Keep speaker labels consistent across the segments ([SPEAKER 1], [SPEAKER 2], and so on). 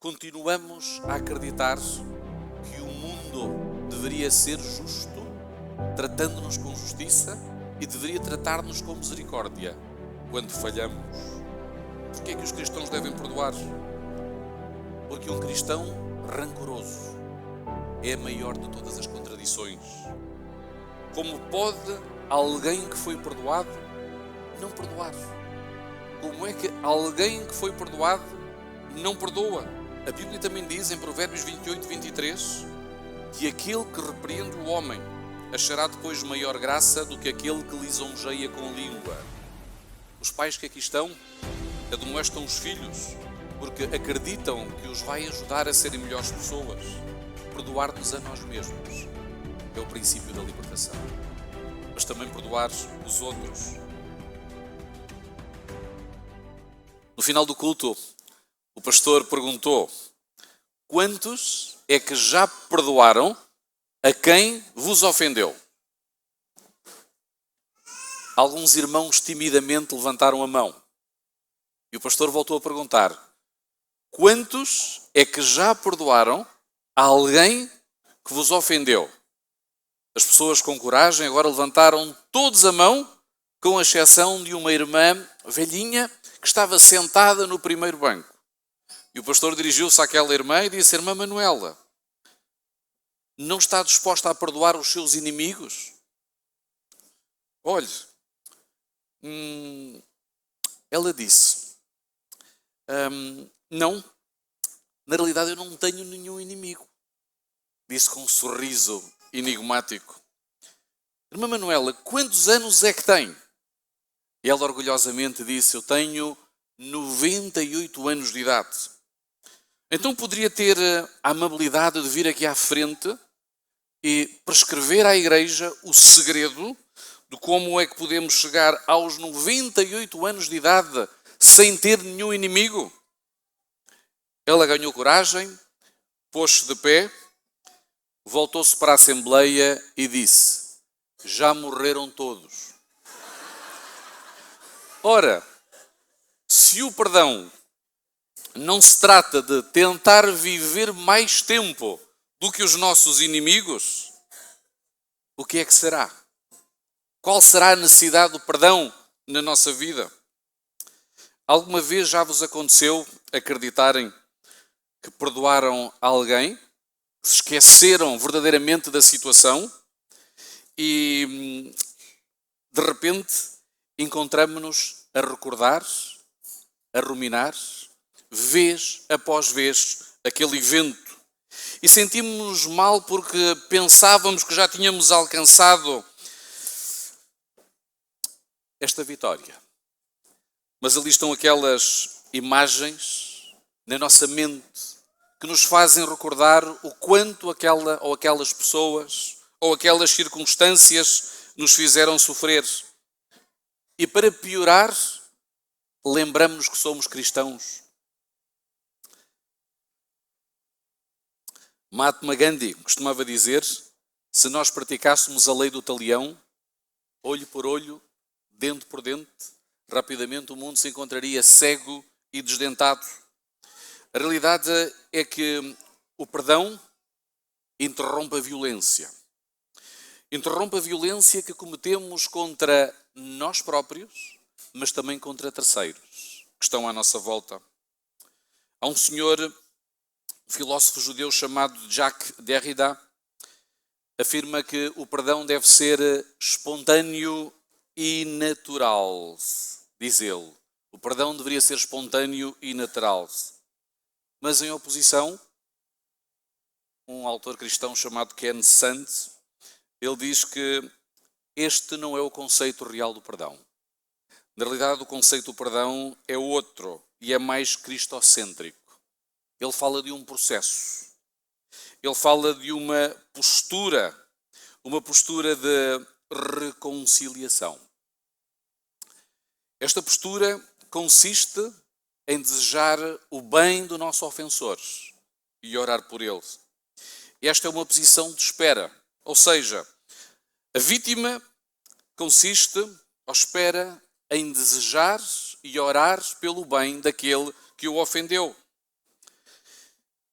[SPEAKER 1] Continuamos a acreditar que o mundo deveria ser justo, tratando-nos com justiça, e deveria tratar-nos com misericórdia quando falhamos. Por que é que os cristãos devem perdoar? Porque um cristão rancoroso é a maior de todas as contradições. Como pode alguém que foi perdoado não perdoar? Como é que alguém que foi perdoado não perdoa? A Bíblia também diz em Provérbios 28, 23 que aquele que repreende o homem achará depois maior graça do que aquele que lisonjeia com língua. Os pais que aqui estão admoestam os filhos porque acreditam que os vai ajudar a serem melhores pessoas. Perdoar-nos a nós mesmos é o princípio da libertação, mas também perdoar os outros. No final do culto, o pastor perguntou: quantos é que já perdoaram a quem vos ofendeu? Alguns irmãos timidamente levantaram a mão. E o pastor voltou a perguntar: quantos é que já perdoaram a alguém que vos ofendeu? As pessoas com coragem agora levantaram todos a mão, com exceção de uma irmã velhinha que estava sentada no primeiro banco. E o pastor dirigiu-se àquela irmã e disse: Irmã Manuela, não está disposta a perdoar os seus inimigos? Olhe, ela disse: não, na realidade eu não tenho nenhum inimigo. Disse com um sorriso enigmático. Irmã Manuela, quantos anos é que tem? E ela orgulhosamente disse: eu tenho 98 anos de idade. Então poderia ter a amabilidade de vir aqui à frente e prescrever à igreja o segredo de como é que podemos chegar aos 98 anos de idade sem ter nenhum inimigo? Ela ganhou coragem, pôs-se de pé, voltou-se para a Assembleia e disse: já morreram todos. Ora, se o perdão não se trata de tentar viver mais tempo do que os nossos inimigos, o que é que será? Qual será a necessidade do perdão na nossa vida? Alguma vez já vos aconteceu acreditarem que perdoaram alguém, que se esqueceram verdadeiramente da situação e de repente encontramos-nos a recordar, a ruminar, vez após vez, aquele evento. E sentimos-nos mal porque pensávamos que já tínhamos alcançado esta vitória. Mas ali estão aquelas imagens na nossa mente que nos fazem recordar o quanto aquela ou aquelas pessoas ou aquelas circunstâncias nos fizeram sofrer. E para piorar, lembramos-nos que somos cristãos. Mahatma Gandhi costumava dizer: se nós praticássemos a lei do talião, olho por olho, dente por dente, rapidamente o mundo se encontraria cego e desdentado. A realidade é que o perdão interrompe a violência. Interrompe a violência que cometemos contra nós próprios, mas também contra terceiros que estão à nossa volta. Há um senhor, filósofo judeu chamado Jacques Derrida, afirma que o perdão deve ser espontâneo e natural. Diz ele, o perdão deveria ser espontâneo e natural. Mas em oposição, um autor cristão chamado Ken Sand, ele diz que este não é o conceito real do perdão. Na realidade, o conceito do perdão é outro e é mais cristocêntrico. Ele fala de um processo. Ele fala de uma postura de reconciliação. Esta postura consiste em desejar o bem do nosso ofensor e orar por ele. Esta é uma posição de espera, ou seja, a vítima consiste ou espera em desejar e orar pelo bem daquele que o ofendeu.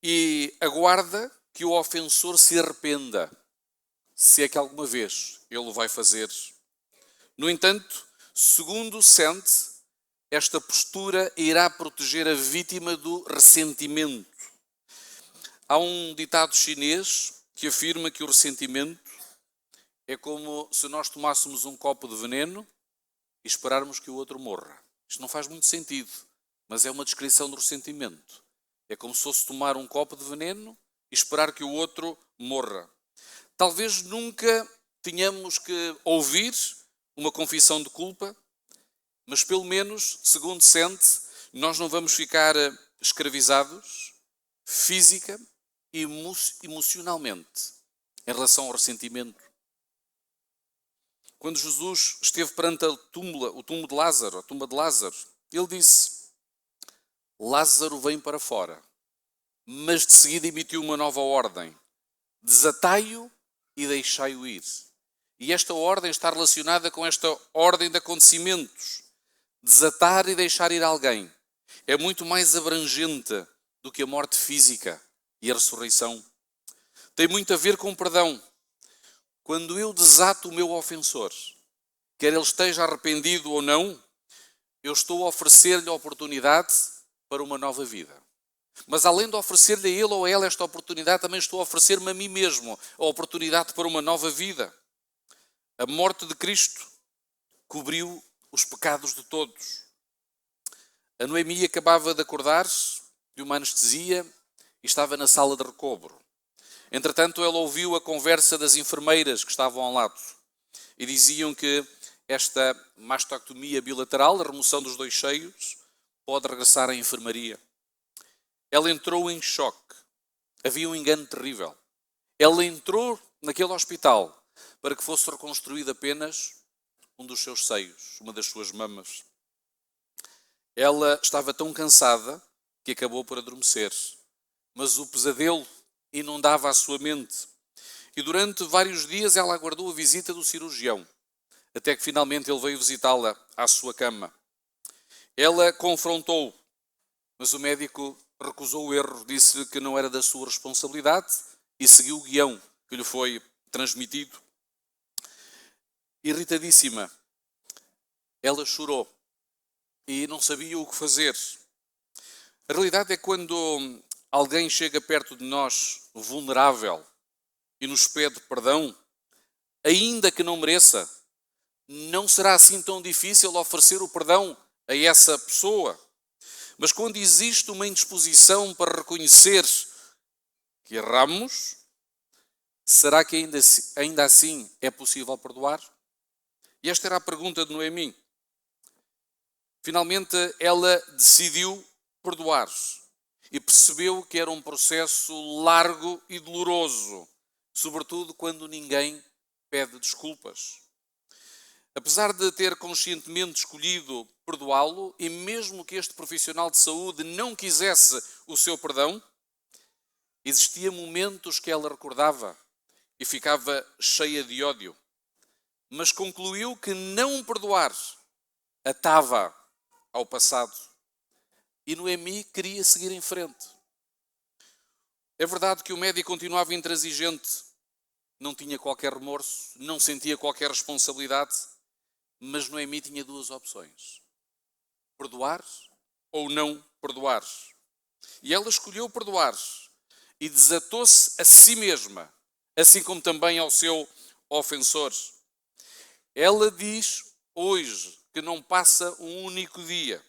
[SPEAKER 1] e aguarda que o ofensor se arrependa, se é que alguma vez ele o vai fazer. No entanto, segundo sente, esta postura irá proteger a vítima do ressentimento. Há um ditado chinês que afirma que o ressentimento é como se nós tomássemos um copo de veneno e esperarmos que o outro morra. Isto não faz muito sentido, mas é uma descrição do ressentimento. É como se fosse tomar um copo de veneno e esperar que o outro morra. Talvez nunca tenhamos que ouvir uma confissão de culpa, mas pelo menos, segundo sente, nós não vamos ficar escravizados física e emocionalmente em relação ao ressentimento. Quando Jesus esteve perante o túmulo de Lázaro, a tumba de Lázaro, ele disse: Lázaro vem para fora, mas de seguida emitiu uma nova ordem: desatai-o e deixai-o ir. E esta ordem está relacionada com esta ordem de acontecimentos. Desatar e deixar ir alguém é muito mais abrangente do que a morte física e a ressurreição. Tem muito a ver com o perdão. Quando eu desato o meu ofensor, quer ele esteja arrependido ou não, eu estou a oferecer-lhe a oportunidade para uma nova vida. Mas além de oferecer-lhe a ele ou a ela esta oportunidade, também estou a oferecer-me a mim mesmo a oportunidade para uma nova vida. A morte de Cristo cobriu os pecados de todos. A Noemi acabava de acordar-se de uma anestesia e estava na sala de recobro. Entretanto, ela ouviu a conversa das enfermeiras que estavam ao lado e diziam que esta mastectomia bilateral, a remoção dos dois seios, pode regressar à enfermaria. Ela entrou em choque. Havia um engano terrível. Ela entrou naquele hospital para que fosse reconstruído apenas um dos seus seios, uma das suas mamas. Ela estava tão cansada que acabou por adormecer. Mas o pesadelo inundava a sua mente. E durante vários dias ela aguardou a visita do cirurgião, até que finalmente ele veio visitá-la à sua cama. Ela confrontou, mas o médico recusou o erro, disse que não era da sua responsabilidade e seguiu o guião que lhe foi transmitido. Irritadíssima, ela chorou e não sabia o que fazer. A realidade é que quando alguém chega perto de nós vulnerável e nos pede perdão, ainda que não mereça, não será assim tão difícil oferecer o perdão a essa pessoa. Mas quando existe uma indisposição para reconhecer que erramos, será que ainda assim é possível perdoar? E esta era a pergunta de Noemi. Finalmente ela decidiu perdoar e percebeu que era um processo largo e doloroso, sobretudo quando ninguém pede desculpas. Apesar de ter conscientemente escolhido perdoá-lo, e mesmo que este profissional de saúde não quisesse o seu perdão, existiam momentos que ela recordava e ficava cheia de ódio. Mas concluiu que não perdoar atava ao passado. E Noemi queria seguir em frente. É verdade que o médico continuava intransigente, não tinha qualquer remorso, não sentia qualquer responsabilidade, mas Noemi tinha duas opções: perdoar ou não perdoar. E ela escolheu perdoar e desatou-se a si mesma, assim como também ao seu ofensor. Ela diz hoje que não passa um único dia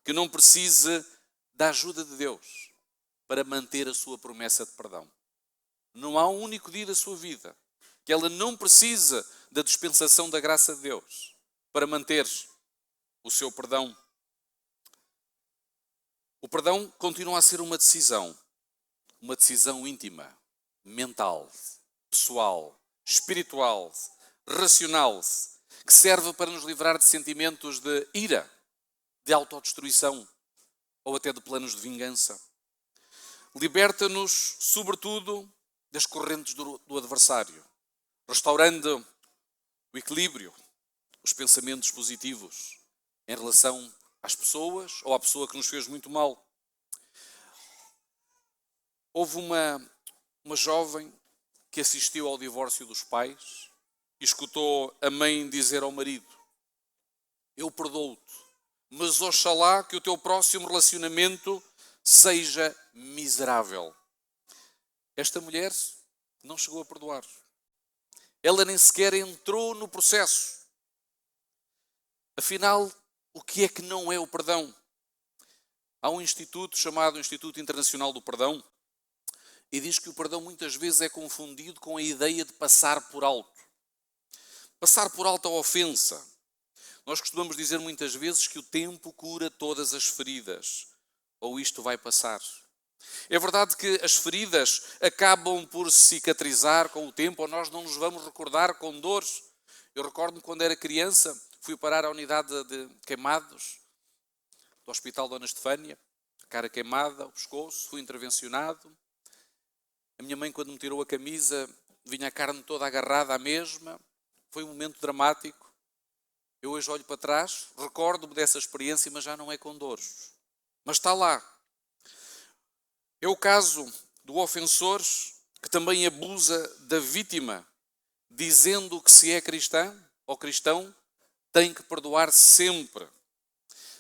[SPEAKER 1] que não precise da ajuda de Deus para manter a sua promessa de perdão. Não há um único dia da sua vida que ela não precisa da dispensação da graça de Deus para manter o seu perdão. O perdão continua a ser uma decisão íntima, mental, pessoal, espiritual, racional, que serve para nos livrar de sentimentos de ira, de autodestruição ou até de planos de vingança. Liberta-nos, sobretudo, das correntes do adversário, restaurando o equilíbrio, os pensamentos positivos em relação às pessoas ou à pessoa que nos fez muito mal. Houve uma jovem que assistiu ao divórcio dos pais e escutou a mãe dizer ao marido: eu perdoo-te, mas oxalá que o teu próximo relacionamento seja miserável. Esta mulher não chegou a perdoar. Ela nem sequer entrou no processo. Afinal, o que é que não é o perdão? Há um instituto chamado Instituto Internacional do Perdão e diz que o perdão muitas vezes é confundido com a ideia de passar por alto. Passar por alto a ofensa. Nós costumamos dizer muitas vezes que o tempo cura todas as feridas, ou isto vai passar. É verdade que as feridas acabam por cicatrizar com o tempo, ou nós não nos vamos recordar com dores. Eu recordo-me quando era criança, fui parar à unidade de queimados do Hospital Dona Estefânia, a cara queimada, o pescoço, fui intervencionado. A minha mãe, quando me tirou a camisa, vinha a carne toda agarrada à mesma. Foi um momento dramático. Eu hoje olho para trás, recordo-me dessa experiência, mas já não é com dores. Mas está lá. É o caso do ofensor que também abusa da vítima, dizendo que se é cristã ou cristão, tem que perdoar sempre.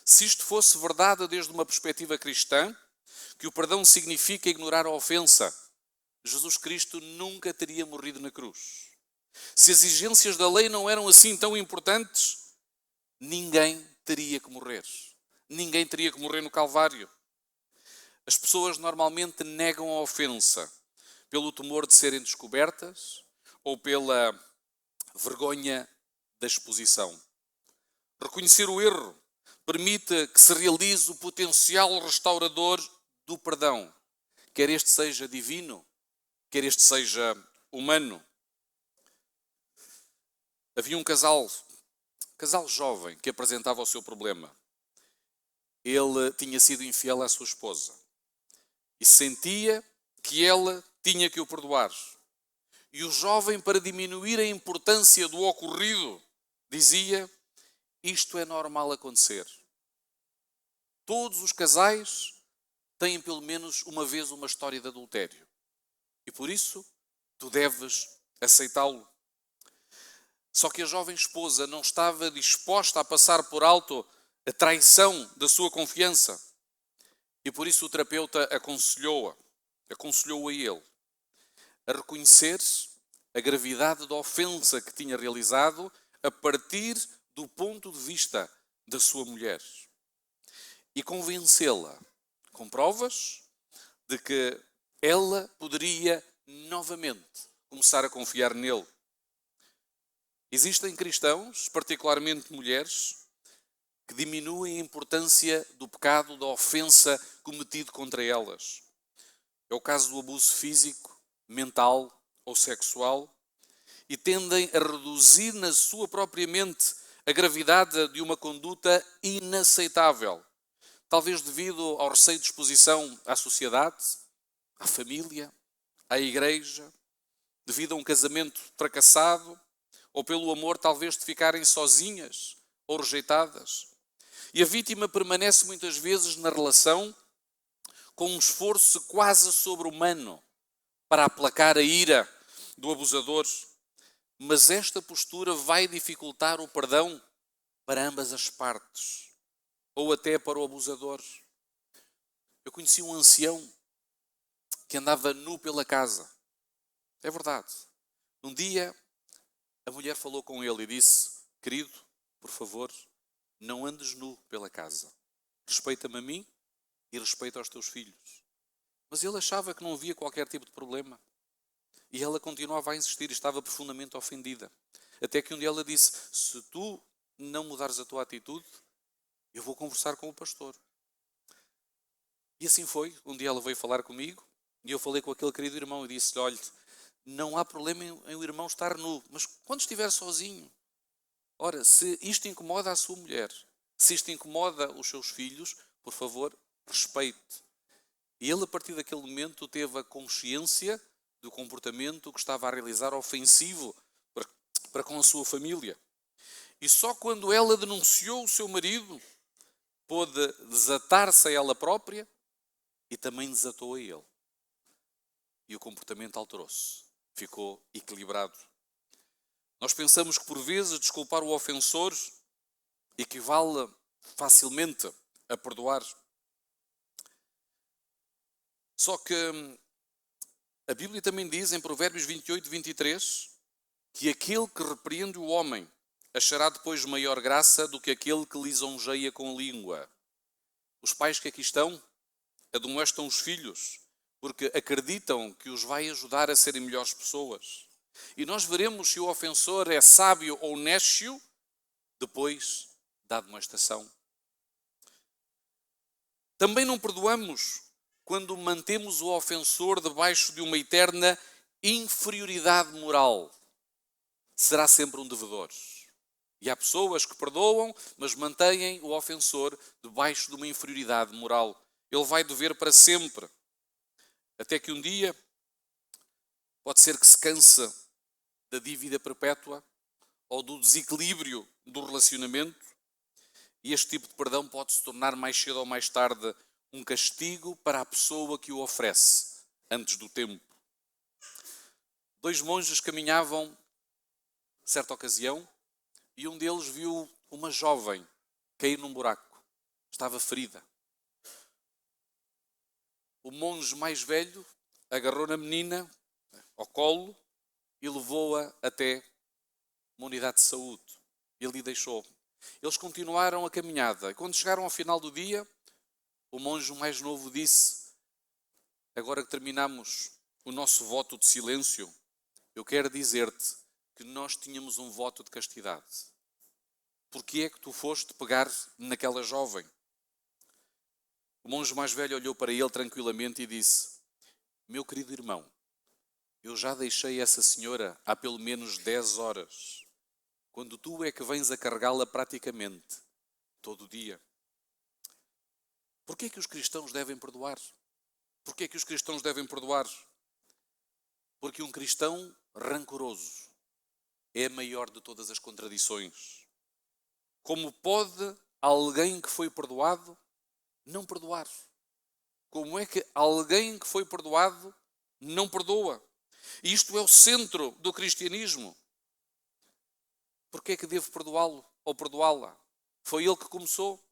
[SPEAKER 1] Se isto fosse verdade desde uma perspectiva cristã, que o perdão significa ignorar a ofensa, Jesus Cristo nunca teria morrido na cruz. Se as exigências da lei não eram assim tão importantes, ninguém teria que morrer. Ninguém teria que morrer no Calvário. As pessoas normalmente negam a ofensa pelo temor de serem descobertas ou pela vergonha da exposição. Reconhecer o erro permite que se realize o potencial restaurador do perdão, quer este seja divino, quer este seja humano. Havia um casal jovem que apresentava o seu problema. Ele tinha sido infiel à sua esposa e sentia que ela tinha que o perdoar. E o jovem, para diminuir a importância do ocorrido, dizia: isto é normal acontecer. Todos os casais têm pelo menos uma vez uma história de adultério. E por isso, tu deves aceitá-lo. Só que a jovem esposa não estava disposta a passar por alto a traição da sua confiança. E por isso o terapeuta aconselhou-a a ele, a reconhecer a gravidade da ofensa que tinha realizado a partir do ponto de vista da sua mulher. E convencê-la com provas de que ela poderia novamente começar a confiar nele. Existem cristãos, particularmente mulheres, que diminuem a importância do pecado, da ofensa cometido contra elas. É o caso do abuso físico, mental ou sexual, e tendem a reduzir na sua própria mente a gravidade de uma conduta inaceitável, talvez devido ao receio de exposição à sociedade, à família, à igreja, devido a um casamento fracassado, ou pelo amor talvez de ficarem sozinhas ou rejeitadas. E a vítima permanece muitas vezes na relação com um esforço quase sobre-humano para aplacar a ira do abusador. Mas esta postura vai dificultar o perdão para ambas as partes, ou até para o abusador. Eu conheci um ancião que andava nu pela casa. É verdade. Um dia, a mulher falou com ele e disse: querido, por favor, não andes nu pela casa. Respeita-me a mim e respeita aos teus filhos. Mas ele achava que não havia qualquer tipo de problema. E ela continuava a insistir e estava profundamente ofendida. Até que um dia ela disse: se tu não mudares a tua atitude, eu vou conversar com o pastor. E assim foi. Um dia ela veio falar comigo e eu falei com aquele querido irmão e disse-lhe: olha, não há problema em o irmão estar nu, mas quando estiver sozinho, ora, se isto incomoda a sua mulher, se isto incomoda os seus filhos, por favor, respeite. E ele, a partir daquele momento, teve a consciência do comportamento que estava a realizar ofensivo para com a sua família. E só quando ela denunciou o seu marido, pôde desatar-se a ela própria e também desatou a ele. e o comportamento alterou-se. Ficou equilibrado. Nós pensamos que por vezes desculpar o ofensor equivale facilmente a perdoar. Só que a Bíblia também diz em Provérbios 28, 23, que aquele que repreende o homem achará depois maior graça do que aquele que lisonjeia com a língua. Os pais que aqui estão admoestam os filhos porque acreditam que os vai ajudar a serem melhores pessoas. E nós veremos se o ofensor é sábio ou néscio depois da admoestação. Também não perdoamos quando mantemos o ofensor debaixo de uma eterna inferioridade moral. Será sempre um devedor. E há pessoas que perdoam, mas mantêm o ofensor debaixo de uma inferioridade moral. Ele vai dever para sempre. Até que um dia, pode ser que se canse da dívida perpétua ou do desequilíbrio do relacionamento. E este tipo de perdão pode se tornar mais cedo ou mais tarde um castigo para a pessoa que o oferece, antes do tempo. 2 monges caminhavam, certa ocasião, e um deles viu uma jovem cair num buraco. Estava ferida. O monge mais velho agarrou na menina ao colo e levou-a até uma unidade de saúde. E ali deixou. Eles continuaram a caminhada. E quando chegaram ao final do dia, o monge mais novo disse: agora que terminamos o nosso voto de silêncio, eu quero dizer-te que nós tínhamos um voto de castidade. Porquê é que tu foste pegar naquela jovem? O monge mais velho olhou para ele tranquilamente e disse: meu querido irmão, eu já deixei essa senhora há pelo menos 10 horas, quando tu é que vens a carregá-la praticamente todo o dia. Porquê é que os cristãos devem perdoar? Porquê é que os cristãos devem perdoar? Porque um cristão rancoroso é a maior de todas as contradições. Como pode alguém que foi perdoado não perdoar? Como é que alguém que foi perdoado não perdoa? E isto é o centro do cristianismo. Porquê é que devo perdoá-lo ou perdoá-la? Foi ele que começou.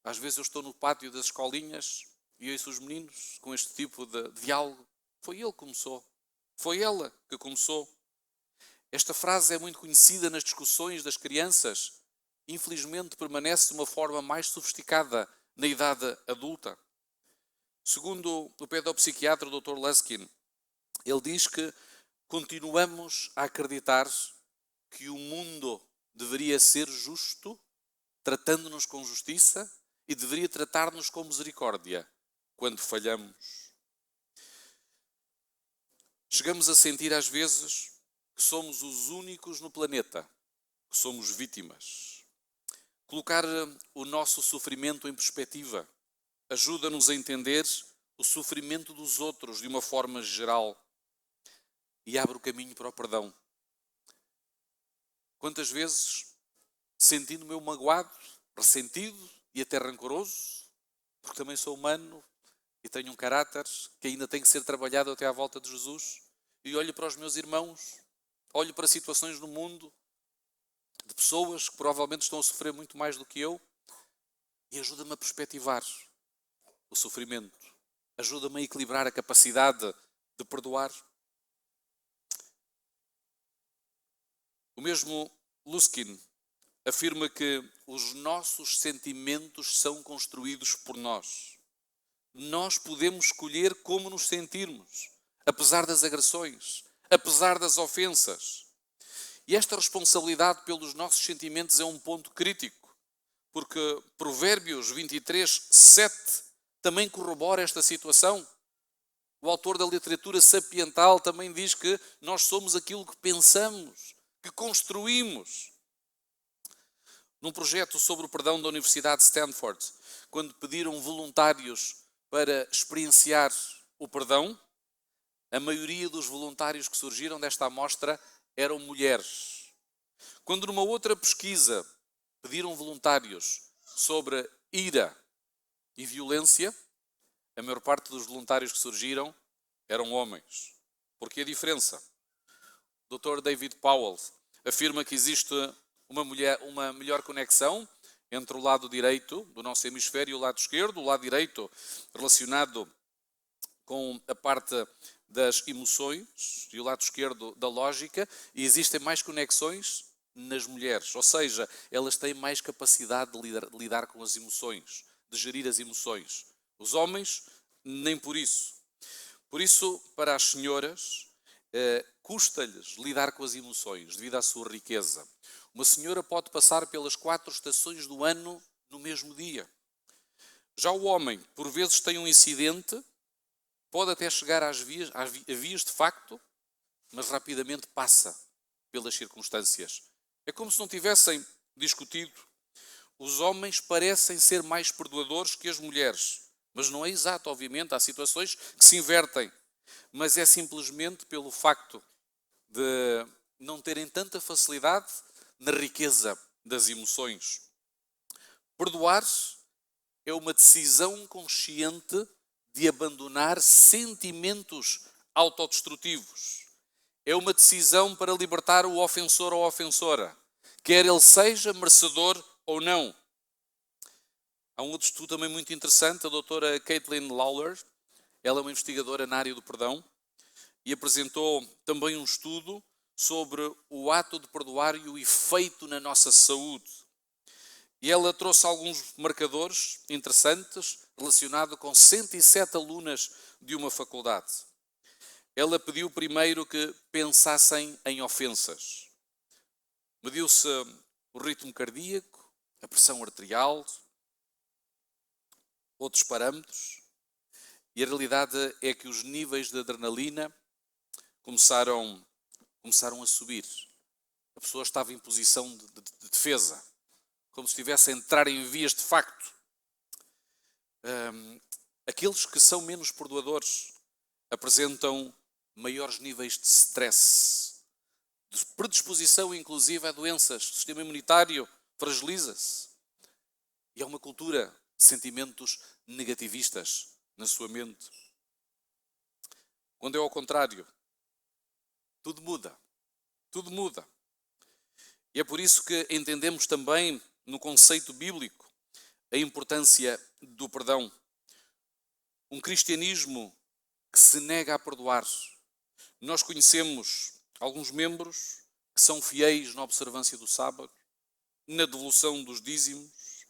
[SPEAKER 1] Às vezes eu estou no pátio das escolinhas e ouço os meninos com este tipo de diálogo. Foi ele que começou. Foi ela que começou. Esta frase é muito conhecida nas discussões das crianças. Infelizmente permanece de uma forma mais sofisticada na idade adulta. Segundo o pedopsiquiatra Dr. Luskin, ele diz que continuamos a acreditar que o mundo deveria ser justo, tratando-nos com justiça, e deveria tratar-nos com misericórdia quando falhamos. Chegamos a sentir às vezes que somos os únicos no planeta, que somos vítimas. Colocar o nosso sofrimento em perspectiva ajuda-nos a entender o sofrimento dos outros de uma forma geral e abre o caminho para o perdão. Quantas vezes, sentindo-me eu magoado, ressentido e até rancoroso, porque também sou humano e tenho um caráter que ainda tem que ser trabalhado até à volta de Jesus, e olho para os meus irmãos, olho para situações no mundo de pessoas que provavelmente estão a sofrer muito mais do que eu, e ajuda-me a perspectivar o sofrimento, ajuda-me a equilibrar a capacidade de perdoar. O mesmo Luskin afirma que os nossos sentimentos são construídos por nós. Nós podemos escolher como nos sentirmos, apesar das agressões, apesar das ofensas. E esta responsabilidade pelos nossos sentimentos é um ponto crítico, porque Provérbios 23, 7 também corrobora esta situação. O autor da literatura sapiental também diz que nós somos aquilo que pensamos, que construímos. Num projeto sobre o perdão da Universidade de Stanford, quando pediram voluntários para experienciar o perdão, a maioria dos voluntários que surgiram desta amostra eram mulheres. Quando numa outra pesquisa pediram voluntários sobre ira e violência, a maior parte dos voluntários que surgiram eram homens. Porque a diferença? O Dr. David Powell afirma que existe uma melhor conexão entre o lado direito do nosso hemisfério e o lado esquerdo. O lado direito relacionado com a parte das emoções e o lado esquerdo da lógica, e existem mais conexões nas mulheres, ou seja, elas têm mais capacidade de lidar com as emoções, de gerir as emoções. Os homens, nem por isso. Por isso, para as senhoras, custa-lhes lidar com as emoções, devido à sua riqueza. Uma senhora pode passar pelas 4 estações do ano no mesmo dia. Já o homem, por vezes, tem um incidente, pode até chegar a vias de facto, mas rapidamente passa pelas circunstâncias. É como se não tivessem discutido. Os homens parecem ser mais perdoadores que as mulheres, mas não é exato, obviamente. Há situações que se invertem, mas é simplesmente pelo facto de não terem tanta facilidade na riqueza das emoções. Perdoar é uma decisão consciente de abandonar sentimentos autodestrutivos. É uma decisão para libertar o ofensor ou a ofensora, quer ele seja merecedor ou não. Há um outro estudo também muito interessante, a doutora Caitlin Lawler, ela é uma investigadora na área do perdão, e apresentou também um estudo sobre o ato de perdoar e o efeito na nossa saúde. E ela trouxe alguns marcadores interessantes relacionados com 107 alunas de uma faculdade. Ela pediu primeiro que pensassem em ofensas. Mediu-se o ritmo cardíaco, a pressão arterial, outros parâmetros. E a realidade é que os níveis de adrenalina começaram a subir. A pessoa estava em posição de defesa, como se estivesse a entrar em vias de facto. Aqueles que são menos perdoadores apresentam maiores níveis de stress, de predisposição inclusive a doenças. O sistema imunitário fragiliza-se. E há uma cultura de sentimentos negativistas na sua mente. Quando é ao contrário, tudo muda. Tudo muda. E é por isso que entendemos também, no conceito bíblico, a importância do perdão. Um cristianismo que se nega a perdoar. Nós conhecemos alguns membros que são fiéis na observância do sábado, na devolução dos dízimos,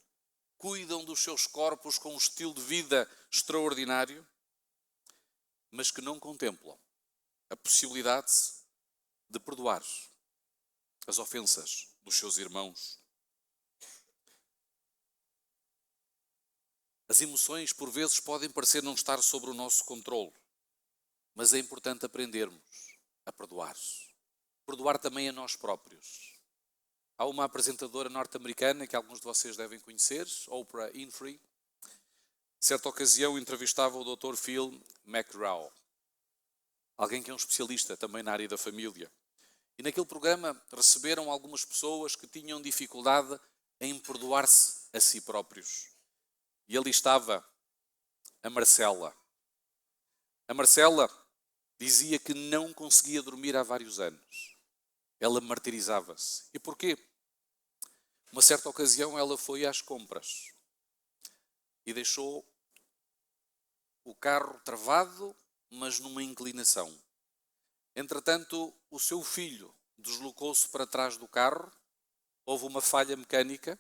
[SPEAKER 1] cuidam dos seus corpos com um estilo de vida extraordinário, mas que não contemplam a possibilidade de perdoar as ofensas dos seus irmãos. As emoções, por vezes, podem parecer não estar sob o nosso controle, mas é importante aprendermos a perdoar. Perdoar também a nós próprios. Há uma apresentadora norte-americana que alguns de vocês devem conhecer, Oprah Winfrey. Certa ocasião entrevistava o Dr. Phil McGraw, alguém que é um especialista também na área da família. E naquele programa receberam algumas pessoas que tinham dificuldade em perdoar-se a si próprios. E ali estava a Marcela. A Marcela dizia que não conseguia dormir há vários anos. Ela martirizava-se. E porquê? Uma certa ocasião ela foi às compras e deixou o carro travado, mas numa inclinação. Entretanto, o seu filho deslocou-se para trás do carro, houve uma falha mecânica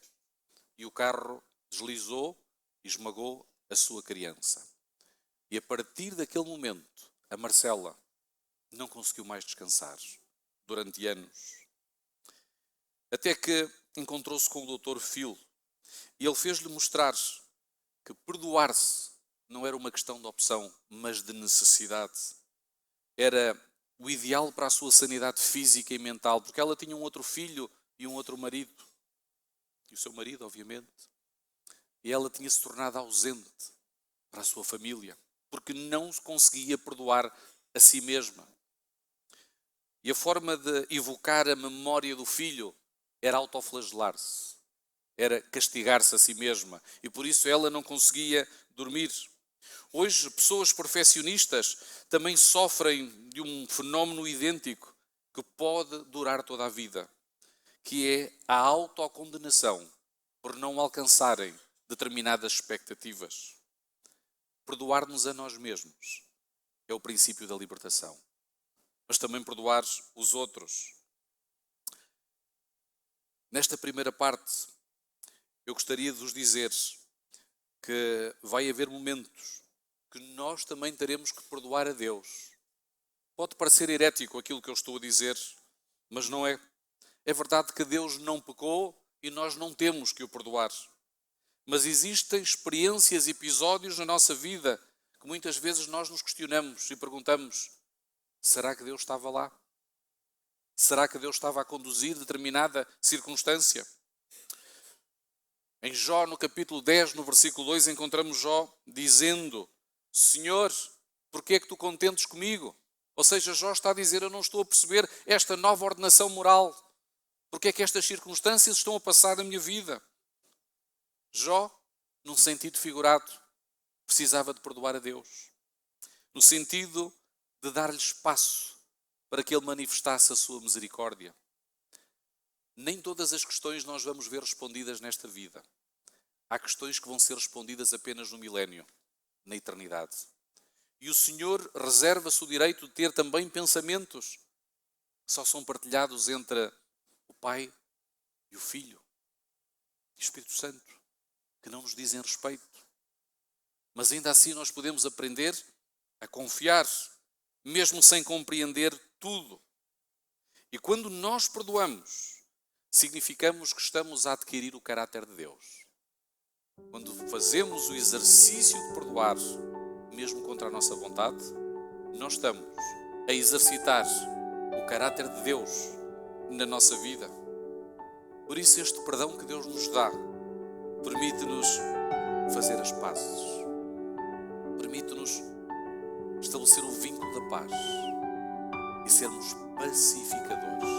[SPEAKER 1] e o carro deslizou e esmagou a sua criança. E a partir daquele momento, a Marcela não conseguiu mais descansar durante anos. Até que encontrou-se com o Dr. Phil e ele fez-lhe mostrar que perdoar-se não era uma questão de opção, mas de necessidade. Era o ideal para a sua sanidade física e mental, porque ela tinha um outro filho e um outro marido. E o seu marido, obviamente. E ela tinha se tornado ausente para a sua família, porque não se conseguia perdoar a si mesma. E a forma de evocar a memória do filho era autoflagelar-se, era castigar-se a si mesma. E por isso ela não conseguia dormir. Hoje, pessoas perfeccionistas também sofrem de um fenómeno idêntico que pode durar toda a vida, que é a autocondenação por não alcançarem determinadas expectativas. Perdoar-nos a nós mesmos é o princípio da libertação, mas também perdoar os outros. Nesta primeira parte, eu gostaria de vos dizer que vai haver momentos que nós também teremos que perdoar a Deus. Pode parecer herético aquilo que eu estou a dizer, mas não é. É verdade que Deus não pecou e nós não temos que o perdoar. Mas existem experiências e episódios na nossa vida que muitas vezes nós nos questionamos e perguntamos: será que Deus estava lá? Será que Deus estava a conduzir determinada circunstância? Em Jó, no capítulo 10, no versículo 2, encontramos Jó dizendo: Senhor, porquê é que tu contentes comigo? Ou seja, Jó está a dizer: eu não estou a perceber esta nova ordenação moral. Porquê é que estas circunstâncias estão a passar na minha vida? Jó, num sentido figurado, precisava de perdoar a Deus. No sentido de dar-lhe espaço para que Ele manifestasse a sua misericórdia. Nem todas as questões nós vamos ver respondidas nesta vida. Há questões que vão ser respondidas apenas no milénio, na eternidade. E o Senhor reserva-se o direito de ter também pensamentos que só são partilhados entre o Pai e o Filho e o Espírito Santo, que não nos dizem respeito. Mas ainda assim nós podemos aprender a confiar, mesmo sem compreender tudo. E quando nós perdoamos, significamos que estamos a adquirir o caráter de Deus. Quando fazemos o exercício de perdoar, mesmo contra a nossa vontade, nós estamos a exercitar o caráter de Deus na nossa vida. Por isso este perdão que Deus nos dá permite-nos fazer as pazes, permite-nos estabelecer o vínculo da paz e sermos pacificadores.